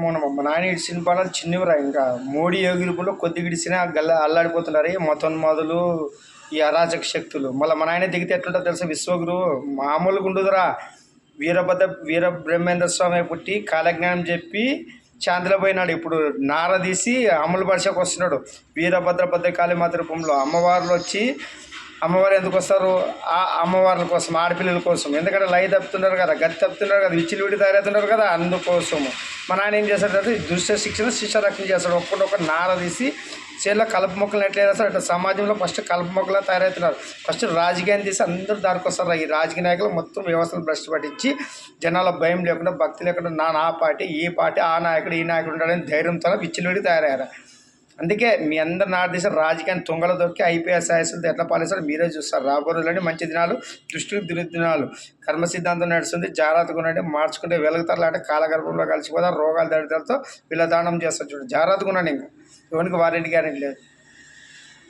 మా నాయన ఇడిచిన పాలు చిన్నవిరా ఇంకా మోడీ యోగిలుపులో కొద్దిగా ఇడిసిన గల్ల అల్లాడిపోతున్నారు ఈ మతోన్మాదులు ఈ అరాచక శక్తులు. మళ్ళీ మా నాయన దిగితే ఎట్లుంటుందో తెలుసా విశ్వగురు మామూలుగా ఉండదురా. వీర బ్రహ్మేంద్ర స్వామి పుట్టి కాలజ్ఞానం చెప్పి చాందిలో పోయినాడు. ఇప్పుడు నార తీసి అమలు పరిచకు వస్తున్నాడు. వీరభద్ర భద్రకాళి మాత రూపంలో అమ్మవార్లు వచ్చి అమ్మవారు ఎందుకు వస్తారు? ఆ అమ్మవార్ల కోసం, ఆడపిల్లల కోసం. ఎందుకంటే లై తప్పుతున్నారు కదా, గతి తప్పుతున్నారు కదా, విచ్చిలు విడి తయారవుతున్నారు కదా, అందుకోసము. మా నాన్న ఏం చేస్తాడంటే దుష్ట శిక్షణ శిక్షరక్షణ చేస్తాడు. ఒక్కడొక్క నార తీసి చేతిలో కలుపు మొక్కలు ఎట్లా చేస్తారు అట్లా సమాజంలో ఫస్ట్ కలుపు మొక్కలా తయారవుతున్నారు. ఫస్ట్ రాజకీయాన్ని తీసి అందరూ దారికి వస్తారు. ఈ రాజకీయ నాయకులు మొత్తం వ్యవస్థను భ్రష్టు పట్టించి జనాల భయం లేకుండా, భక్తి లేకుండా నా పార్టీ ఈ పార్టీ ఆ నాయకుడు ఈ నాయకుడు ఉంటాడని ధైర్యంతో విచ్చిలుడి తయారయ్యారు. అందుకే మీ అందరు నాటి రాజకీయాన్ని తుంగలు దొరికి ఐపీఎస్ ఐఎస్ఎల్ ఎట్లా పాలిస్తారో మీరే చూస్తారు. రాబోయే రోజులని మంచి దినాలు, దృష్టికి దుర్దినాలు. కర్మ సిద్ధాంతం నడుస్తుంది. జాగ్రత్తగా ఉండండి. మార్చుకుంటే వెలుగుతారు, అంటే కాలగర్భంలో కలిసిపోతారు. రోగాలు దరిద్రాలతో వీళ్ళ దానం చేస్తారు. చూడు, జాగ్రత్తగా ఉండండి. ఇంకా ఎవరికి వారెంటీ గ్యారెంటీ లేదు.